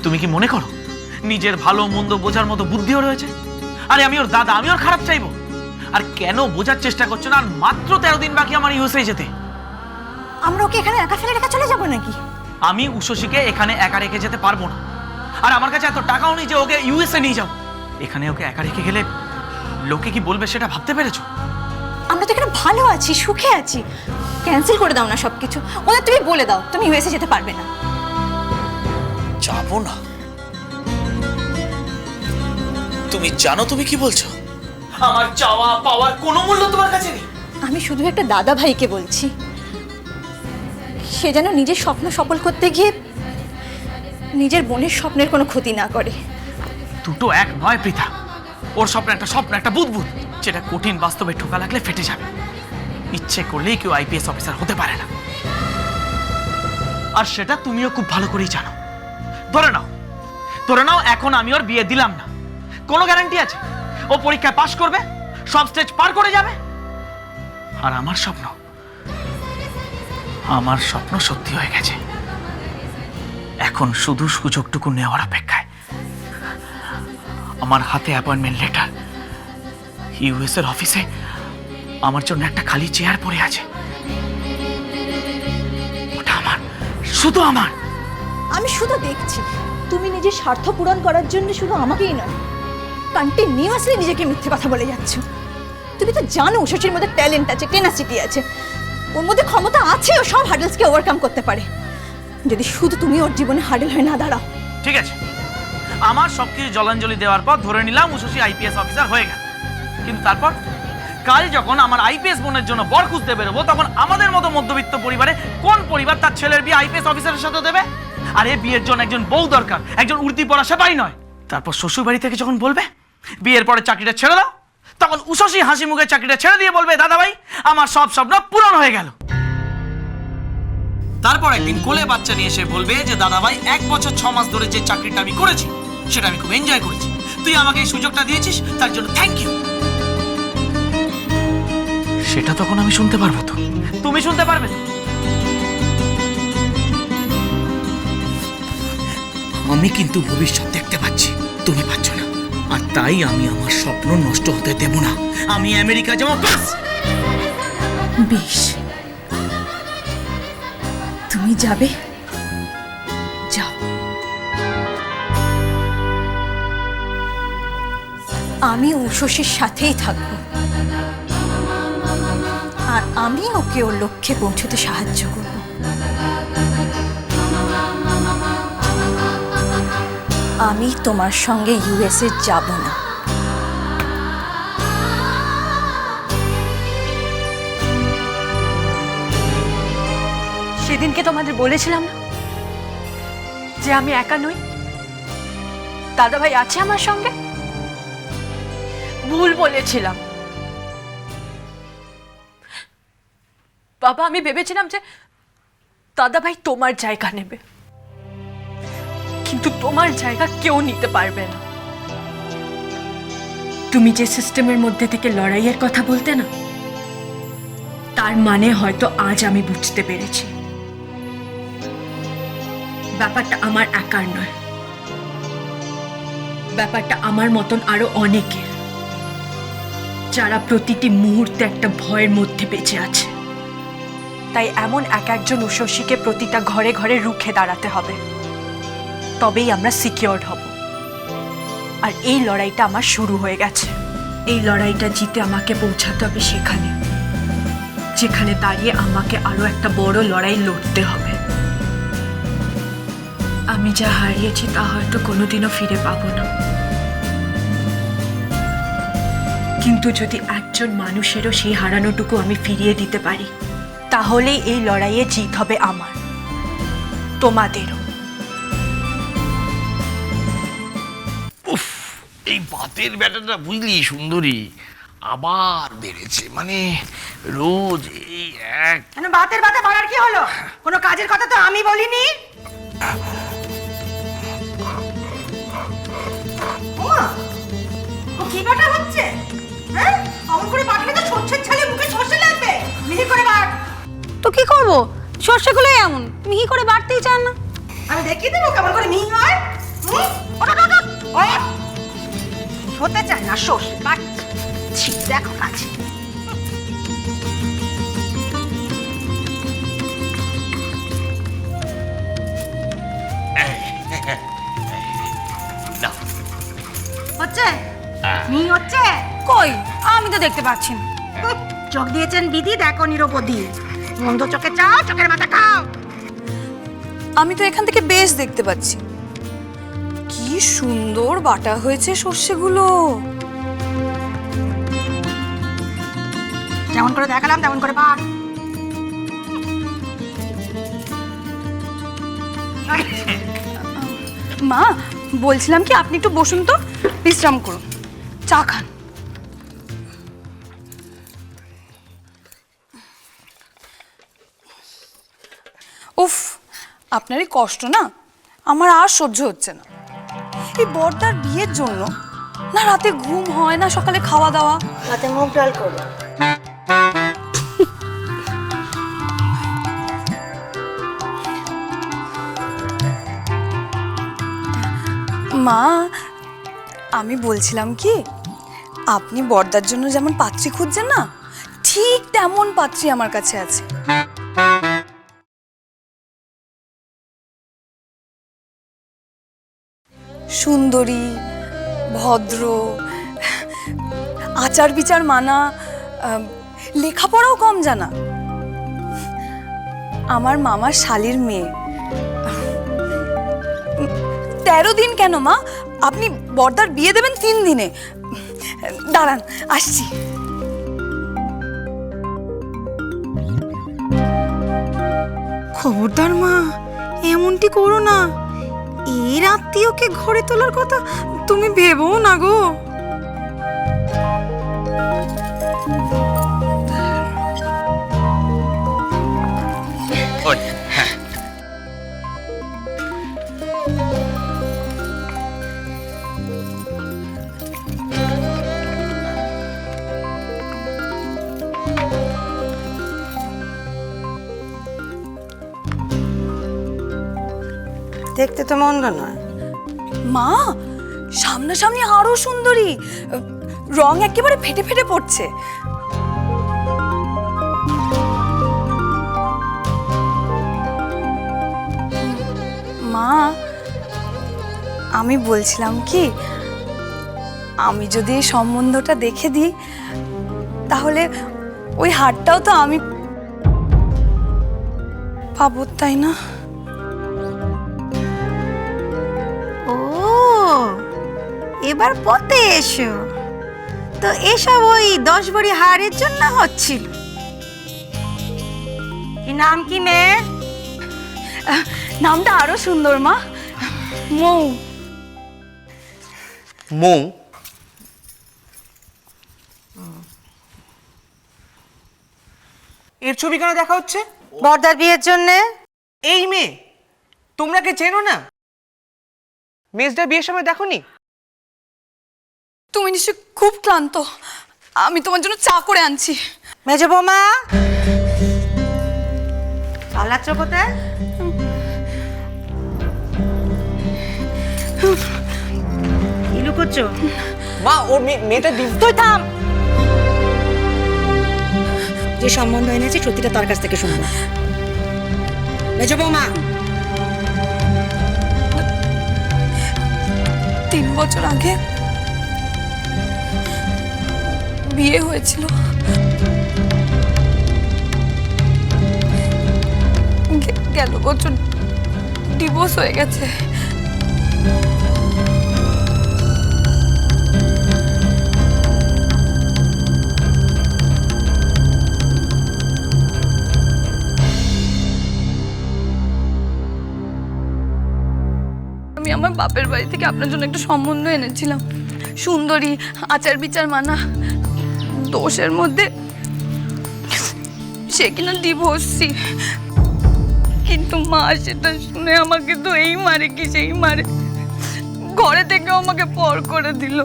তুমি কি মনে করো নিজের ভালো মন্দ বোঝার মতো বুদ্ধিও রয়েছে? আরে আমি ওর দাদা, আমি ওর খারাপ চাইবো? আর কেন বোঝার চেষ্টা করছো না? আর মাত্র 13 দিন বাকি আমার ইউএসএ যেতে। আমরা ওকে এখানে একা ফেলে রেখে চলে যাবো নাকি? আমি উষসীকে এখানে একা রেখে যেতে পারবো না। আর আমার কাছে এত টাকাও নেই যে ওকে ইউএসএ নিয়ে যাও। এখানে ওকে একা রেখে গেলে লোকে কি বলবে সেটা ভাবতে পেরেছো? আমরা তো এখানে ভালো আছি, সুখে আছি। ক্যান্সেল করে দাও না সবকিছু। ওদের তুমি বলে দাও তুমি ইউএসএ যেতে পারবে না। যাবো না? তুমি জানো তুমি কি বলছো? আমার চাওয়া পাওয়ার কোনো মূল্য তোমার কাছে নেই। আমি শুধু একটা দাদা ভাইকে বলছি, সে যেন নিজের স্বপ্ন সফল করতে গিয়ে নিজের বোনের স্বপ্নের কোনো ক্ষতি না করে। দুটো এক নয় পৃথা। ওর স্বপ্ন একটা বুদবুদ, যেটা কঠিন বাস্তবে ঠোকা লাগলে ফেটে যাবে। ইচ্ছে করলেই কেউ আইপিএস অফিসার হতে পারে না, আর সেটা তুমিও খুব ভালো করেই জানো। ধরে নাও এখন আমি ওর বিয়ে দিলাম না, কোনো গ্যারান্টি আছে ও পরীক্ষায় পাশ করবে, সব স্টেজ পার করে যাবে? আর আমার স্বপ্ন সত্যি হয়ে গেছে। এখন শুধু সুযোগটুকু নেওয়ার অপেক্ষায়। আমার হাতে অ্যাপয়েন্টমেন্ট লেটার, ইউএস এর অফিসে আমার জন্য একটা খালি চেয়ার পড়ে আছে। ওটা আমার, শুধু আমার। আমি শুধু দেখছি তুমি নিজের স্বার্থ পূরণ করার জন্য শুধু আমাকেই নয়, কন্টিনিউয়াসলি নিজেকে মিথ্যে কথা বলে যাচ্ছ। তুমি তো জানো উষসীর মধ্যে ট্যালেন্ট আছে, টেনাসিটি আছে, ওর মধ্যে ক্ষমতা আছে, ও সব হার্ডেলসকে ওভারকাম করতে পারে। যদি শুধু তুমি ওর জীবনে হার্ডেল হয়ে না দাঁড়াও। ঠিক আছে, আমার সবকিছু জলাঞ্জলি দেওয়ার পর ধরে নিলাম উষসী আইপিএস অফিসার হয়ে গেল। কিন্তু তারপর কাল যখন আমার আইপিএস বোনের জন্য বর খুঁজতে বেরোবো, তখন আমাদের মতো মধ্যবিত্ত পরিবারে কোন পরিবার তার ছেলের বিয়ে আইপিএস অফিসারের সাথে দেবে? আর এই বিয়ের জন্য একজন বউ দরকার, একজন উর্দি পড়া সেপাই নয়। তারপর শ্বশুর বাড়ি থেকে যখন বলবে বিয়ের পরে চাকরিটা ছেড়ে দাও, তখন উষসী হাসি মুখে চাকরিটা ছেড়ে দিয়ে বলবে, দাদা ভাই আমার সব স্বপ্ন পূরণ হয়ে গেল। তারপর একদিন কোলে বাচ্চা নিয়ে এসে বলবে যে দাদা ভাই 1 বছর 6 মাস ধরে যে চাকরিটা আমি করেছি সেটা আমি খুব এনজয় করেছি, তুই আমাকে এই সুযোগটা দিয়েছিস, তার জন্য থ্যাংক ইউ। সেটা তখন আমি শুনতে পারবো তো? তুমি শুনতে পারবে তো? আমি কিন্তু ভবিষ্যৎ দেখতে পাচ্ছি, তুমি পাচ্ছ না। আর তাই আমি আমার স্বপ্ন নষ্ট হতে দেব না। আমি আমেরিকা যাবো, বাস। বেশ, তুমি যাবে, যাও। আমি উষসীর সাথেই থাকবো, আর আমি ওকে ওর লক্ষ্যে পৌঁছতে সাহায্য করব। আমি তোমার সঙ্গে ইউএসএ যাব না। সেদিনকে তোমাদের বলেছিলাম না যে আমি একা নই, দাদা ভাই আছে আমার সঙ্গে? ভুল বলেছিলাম বাবা। আমি ভেবেছিলাম যে দাদা ভাই তোমার জায়গা নেবে, কিন্তু তোমার জায়গা কেউ নিতে পারবে না। তুমি যে সিস্টেমের মধ্যে থেকে লড়াইয়ের কথা বলতে না, তার মানে হয়তো আজ আমি বুঝতে পেরেছি ব্যাপারটা আমার একার নয়, ব্যাপারটা আমার মতন আরো অনেকের, যারা প্রতিটি মুহূর্তে একটা ভয়ের মধ্যে বেঁচে আছে। তাই এমন একজন উষসীকে প্রতিটা ঘরে ঘরে রুখে দাঁড়াতে হবে, তবেই আমরা সিকিউরড হব। আর এই লড়াইটা আমার শুরু হয়ে গেছে। এই লড়াইটা জিতে আমাকে পৌঁছাতে হবে সেখানে, যেখানে দাঁড়িয়ে আমাকে আরো একটা বড় লড়াই লড়তে হবে। আমি যা হারিয়েছি তা হয়তো কোনোদিনও ফিরে পাবো না, কিন্তু যদি একজন মানুষেরও সেই হারানোটুকু আমি ফিরিয়ে দিতে পারি, তাহলেই এই লড়াইয়ে জিত হবে আমার, তোমাদেরও। উফ, এই ভাতের ব্যাটাটা বুঝলি সুন্দরী আবার বেড়েছে, মানে রোজ এই এক। কেন ভাতের ভাতে বাড়ার কি হলো? কোনো কাজের কথা তো আমি বলিনি। ওমা, ও কি বাটা হচ্ছে? হ্যাঁ, অমন করে বাটলে তো সরষের ছালে মুখে সরষে লাগবে। মিহি করে বাট। তো কি করবো, সর্ষেগুলোই এমন মিহি করে বাড়তেই চান না। আমি দেখিয়ে দেবো কেমন করে মিহি হয়। হতে চায় না সর্ষে কাটছি, দেখো কাজ। না হচ্ছে মি হচ্ছে কই আমি তো দেখতে পাচ্ছি না। চোখ দিয়েছেন দিদি, দেখো নিরপদি। মন্দ চোখে চাও, চোখের মাথা খাও। আমি তো এখান থেকে বেশ দেখতে পাচ্ছি। কি সুন্দর বাটা হয়েছে সর্ষেগুলো। যেমন করে দেখালাম তেমন করে বাট। মা বলছিলাম কি আপনি একটু বসুন তো, বিশ্রাম করুন, চা খান। উফ, আপনারই কষ্ট না, আমার আর সহ্য হচ্ছে না। এই বড়দার বিয়ের জন্য না রাতে ঘুম হয় না, সকালে খাওয়া দাওয়া। রাতে মুগ ডাল করো। মা আমি বলছিলাম কি, আপনি বড়দার জন্য যেমন পাত্রী খুঁজছেন না, ঠিক তেমন পাত্রী আমার কাছে আছে। সুন্দরী, ভদ্র, আচার বিচার মানা, লেখাপড়াও কম জানা, আমার মামার শালির মেয়ে। 13 দিন কেন মা, আপনি বড়দার বিয়ে দেবেন 3 দিনে। দাঁড়ান আসছি। খবরদার মা, এমনটি করো না। এর আত্মীয়কে ঘরে তোলার কথা তুমি ভেবো না গো। ওই, হ্যাঁ। দেখতে তো মন্দ নয়। মা সামনাসামনি আরো সুন্দরী, রং একেবারে ফেটে ফেটে পড়ছে। মা আমি বলছিলাম কি, আমি যদি এই সম্বন্ধটা দেখে দিই তাহলে ওই হারটাও তো আমি পাবো, তাই না? ও, এবার পথে এসো তো। এসব ওই 10 ভরি হারের জন্য হচ্ছিল। কি নাম কি মেয়ে? নামটা আরো সুন্দর মা, মৌ। মৌ? এর ছবি কেন দেখা হচ্ছে? বড়দার বিয়ের জন্যে। এই মেয়ে, তোমরা কে চেনো না? মেজদার বিয়ের সময় দেখোনি? তুমি নিশ্চয় খুব ক্লান্ত, আমি তোমার জন্য চা করে আনছি। মেজ বৌমা, পালাচ্ছ কোথায়? কি লুকোচ্ছো? মা, ওর মেয়েটা তুই থাম। যে সম্বন্ধ এনেছে সত্যিটা তার কাছ থেকে শুনবো। মেজ বৌমা, 3 বছর আগে বিয়ে হয়েছিল, গেল বছর ডিভোর্স হয়ে গেছে। আমি আমার বাপের বাড়ি থেকে আপনার জন্য একটা সম্বন্ধ এনেছিলাম, সুন্দরী, আচার বিচার মানা, দোষের মধ্যে সে কিনা ডিভোর্সি। কিন্তু মা সেটা শুনে আমাকে তো এই মারে কি সেই মারে, ঘরে থেকে আমাকে পর করে দিল।